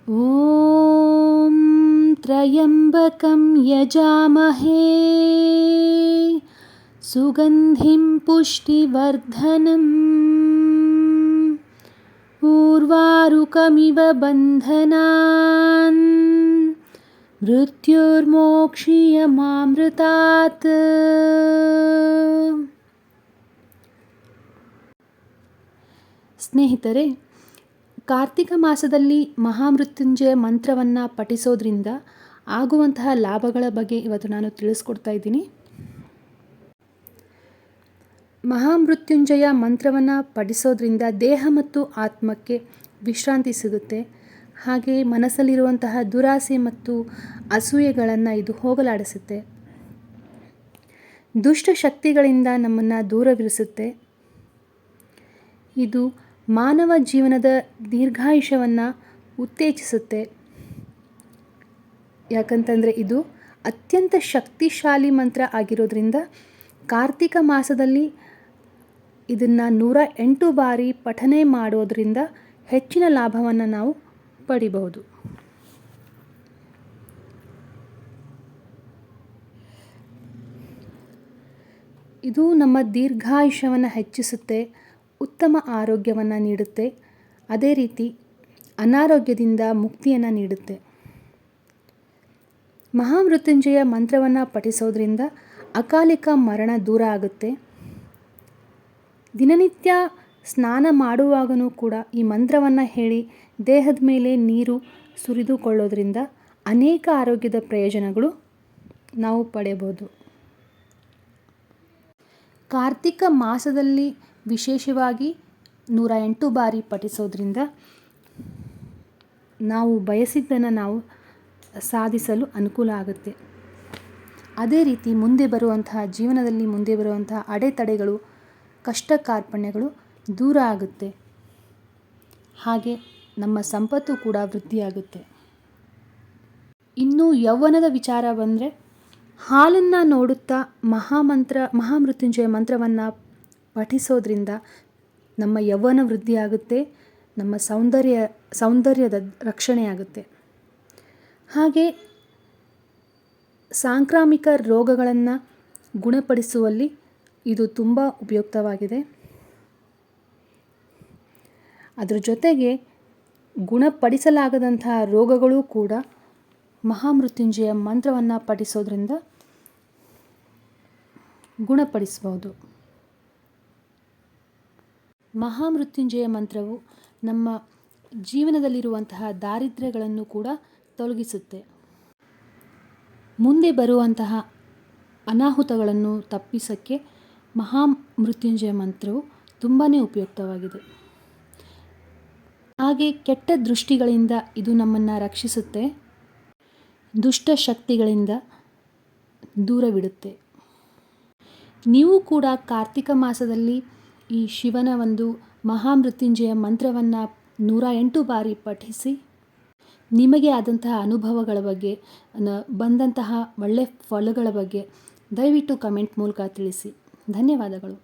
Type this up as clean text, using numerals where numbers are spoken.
ॐ त्र्यम्बकं यजामहे सुगन्धिं पुष्टिवर्धनम् उर्वारुकमिव बन्धनान् मृत्युर्मोक्षीयमामृतात्। ಸ್ನೇಹಿತರೆ, ಕಾರ್ತಿಕ ಮಾಸದಲ್ಲಿ ಮಹಾಮೃತ್ಯುಂಜಯ ಮಂತ್ರವನ್ನು ಪಠಿಸೋದ್ರಿಂದ ಆಗುವಂತಹ ಲಾಭಗಳ ಬಗ್ಗೆ ಇವತ್ತು ನಾನು ತಿಳಿಸ್ಕೊಡ್ತಾ ಇದ್ದೀನಿ. ಮಹಾಮೃತ್ಯುಂಜಯ ಮಂತ್ರವನ್ನು ಪಠಿಸೋದ್ರಿಂದ ದೇಹ ಮತ್ತು ಆತ್ಮಕ್ಕೆ ವಿಶ್ರಾಂತಿ ಸಿಗುತ್ತೆ. ಹಾಗೆ ಮನಸ್ಸಲ್ಲಿರುವಂತಹ ದುರಾಸೆ ಮತ್ತು ಅಸೂಯೆಗಳನ್ನು ಇದು ಹೋಗಲಾಡಿಸುತ್ತೆ. ದುಷ್ಟ ಶಕ್ತಿಗಳಿಂದ ನಮ್ಮನ್ನು ದೂರವಿರಿಸುತ್ತೆ. ಇದು ಮಾನವ ಜೀವನದ ದೀರ್ಘಾಯುಷ್ಯವನ್ನು ಉತ್ತೇಜಿಸುತ್ತೆ. ಯಾಕಂತಂದರೆ ಇದು ಅತ್ಯಂತ ಶಕ್ತಿಶಾಲಿ ಮಂತ್ರ ಆಗಿರೋದ್ರಿಂದ ಕಾರ್ತಿಕ ಮಾಸದಲ್ಲಿ ಇದನ್ನು 108 ಬಾರಿ ಪಠನೆ ಮಾಡೋದ್ರಿಂದ ಹೆಚ್ಚಿನ ಲಾಭವನ್ನು ನಾವು ಪಡಿಬಹುದು. ಇದು ನಮ್ಮ ದೀರ್ಘಾಯುಷ್ಯವನ್ನು ಹೆಚ್ಚಿಸುತ್ತೆ, ಉತ್ತಮ ಆರೋಗ್ಯವನ್ನು ನೀಡುತ್ತೆ. ಅದೇ ರೀತಿ ಅನಾರೋಗ್ಯದಿಂದ ಮುಕ್ತಿಯನ್ನು ನೀಡುತ್ತೆ. ಮಹಾಮೃತ್ಯುಂಜಯ ಮಂತ್ರವನ್ನು ಪಠಿಸೋದ್ರಿಂದ ಅಕಾಲಿಕ ಮರಣ ದೂರ ಆಗುತ್ತೆ. ದಿನನಿತ್ಯ ಸ್ನಾನ ಮಾಡುವಾಗಲೂ ಕೂಡ ಈ ಮಂತ್ರವನ್ನು ಹೇಳಿ ದೇಹದ ಮೇಲೆ ನೀರು ಸುರಿದುಕೊಳ್ಳೋದ್ರಿಂದ ಅನೇಕ ಆರೋಗ್ಯದ ಪ್ರಯೋಜನಗಳು ನಾವು ಪಡೆಯಬಹುದು. ಕಾರ್ತಿಕ ಮಾಸದಲ್ಲಿ ವಿಶೇಷವಾಗಿ 108 ಬಾರಿ ಪಠಿಸೋದ್ರಿಂದ ನಾವು ಬಯಸಿದ್ದನ್ನು ನಾವು ಸಾಧಿಸಲು ಅನುಕೂಲ ಆಗುತ್ತೆ. ಅದೇ ರೀತಿ ಜೀವನದಲ್ಲಿ ಮುಂದೆ ಬರುವಂತಹ ಅಡೆತಡೆಗಳು, ಕಷ್ಟ ಕಾರ್ಪಣ್ಯಗಳು ದೂರ ಆಗುತ್ತೆ. ಹಾಗೆ ನಮ್ಮ ಸಂಪತ್ತು ಕೂಡ ವೃದ್ಧಿಯಾಗುತ್ತೆ. ಇನ್ನು ಯೌವನದ ವಿಚಾರ ಬಂದರೆ, ಹಾಲನ್ನು ನೋಡುತ್ತಾ ಮಹಾಮೃತ್ಯುಂಜಯ ಮಂತ್ರವನ್ನು ಪಠಿಸೋದ್ರಿಂದ ನಮ್ಮ ಯೌವನ ವೃದ್ಧಿಯಾಗುತ್ತೆ, ನಮ್ಮ ಸೌಂದರ್ಯದ ರಕ್ಷಣೆಯಾಗುತ್ತೆ. ಹಾಗೆ ಸಾಂಕ್ರಾಮಿಕ ರೋಗಗಳನ್ನು ಗುಣಪಡಿಸುವಲ್ಲಿ ಇದು ತುಂಬ ಉಪಯುಕ್ತವಾಗಿದೆ. ಅದರ ಜೊತೆಗೆ ಗುಣಪಡಿಸಲಾಗದಂತಹ ರೋಗಗಳು ಕೂಡ ಮಹಾಮೃತ್ಯುಂಜಯ ಮಂತ್ರವನ್ನು ಪಠಿಸೋದ್ರಿಂದ ಗುಣಪಡಿಸಬಹುದು. ಮಹಾಮೃತ್ಯುಂಜಯ ಮಂತ್ರವು ನಮ್ಮ ಜೀವನದಲ್ಲಿರುವಂತಹ ದಾರಿದ್ರ್ಯಗಳನ್ನು ಕೂಡ ತೊಲಗಿಸುತ್ತೆ. ಮುಂದೆ ಬರುವಂತಹ ಅನಾಹುತಗಳನ್ನು ತಪ್ಪಿಸೋಕ್ಕೆ ಮಹಾಮೃತ್ಯುಂಜಯ ಮಂತ್ರವು ತುಂಬಾ ಉಪಯುಕ್ತವಾಗಿದೆ. ಹಾಗೆ ಕೆಟ್ಟ ದೃಷ್ಟಿಗಳಿಂದ ಇದು ನಮ್ಮನ್ನು ರಕ್ಷಿಸುತ್ತೆ, ದುಷ್ಟ ಶಕ್ತಿಗಳಿಂದ ದೂರವಿಡುತ್ತೆ. ನೀವು ಕೂಡ ಕಾರ್ತಿಕ ಮಾಸದಲ್ಲಿ ಈ ಶಿವನ ಒಂದು ಮಹಾಮೃತ್ಯುಂಜಯ ಮಂತ್ರವನ್ನು 108 ಬಾರಿ ಪಠಿಸಿ ನಿಮಗೆ ಆದಂತಹ ಅನುಭವಗಳ ಬಗ್ಗೆ, ಬಂದಂತಹ ಒಳ್ಳೆಯ ಫಲಗಳ ಬಗ್ಗೆ ದಯವಿಟ್ಟು ಕಮೆಂಟ್ ಮೂಲಕ ತಿಳಿಸಿ. ಧನ್ಯವಾದಗಳು.